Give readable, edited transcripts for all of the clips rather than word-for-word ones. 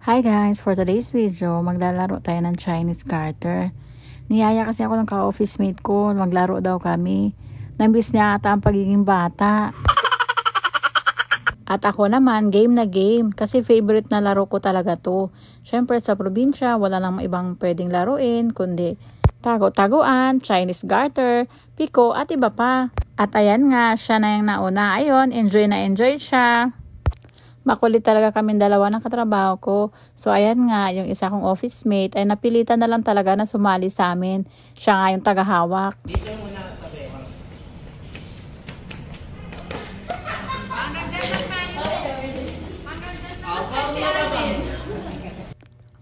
Hi guys! For today's video, maglalaro tayo ng Chinese garter. Niyaya kasi ako ng ka-office mate ko, maglaro daw kami. Nambis niya ata ang pagiging bata. At ako naman, game na game, kasi favorite na laro ko talaga to. Syempre sa probinsya, wala nang ibang pwedeng laruin, kundi tago-taguan, Chinese garter, piko at iba pa. At ayan nga, siya na yung nauna. Ayun, enjoy na enjoy siya. Makulit talaga kaming dalawa ng katrabaho ko. So ayan nga, yung isa kong office mate ay napilitan na lang talaga na sumali sa amin. Siya nga yung tagahawak. Dito muna sabi.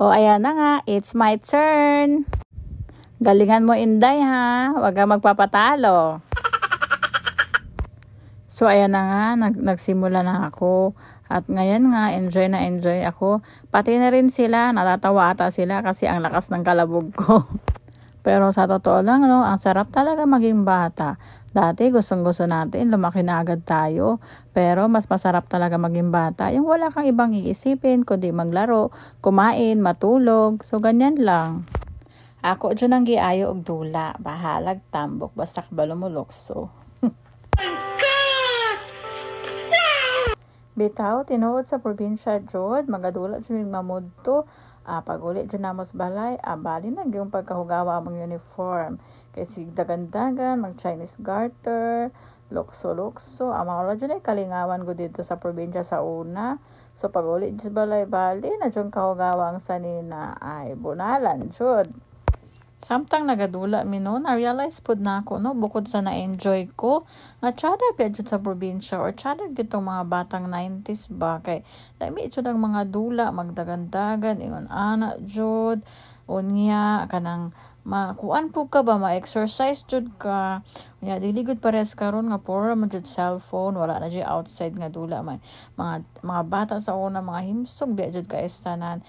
O ayan na nga, it's my turn. Galingan mo, Inday, ha? Huwag kang magpapatalo. So ayan na nga, nagsimula na ako. At ngayon nga, enjoy na enjoy ako. Pati na rin sila, natatawa ata sila kasi ang lakas ng kalabog ko. Pero sa totoo lang, no, ang sarap talaga maging bata. Dati gustong-gusto natin, lumaki na agad tayo. Pero mas masarap talaga maging bata. Yung wala kang ibang iisipin, kundi maglaro, kumain, matulog. So ganyan lang. Ako dyan ang giayo og dula. Bahalag tambok, basta kabalo mo lukso. Bitaw, tinuod sa probinsya jud, magadulat sa mamod to. Pag uli dyan namos balay, bali na yung pagkahugawa among uniform. Kasi dagan-dagan, mag Chinese garter, lukso-lukso. Mga oras dyan ay kalingawan ko dito sa probinsya sa una. So pag uli dyan balay, bali na dyan kahugawa ang sanina. Ay, bunalan jud. Samtang nagadula mi no, na-realize pod na ako, no, bukod sa na-enjoy ko, nga tsada piyadjud sa probinsya or tsada gitong mga batang 90s ba, kay dami ito ng mga dula, magdagandagan, ingon anak jud, unya, kanang, kuan po ka ba, ma-exercise jud ka, unya, diligod pares karon nga pura man jud cellphone, wala na jud outside nga dula, mga bata sa una, mga himsog, di jud ka estanan.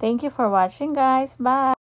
Thank you for watching guys, bye!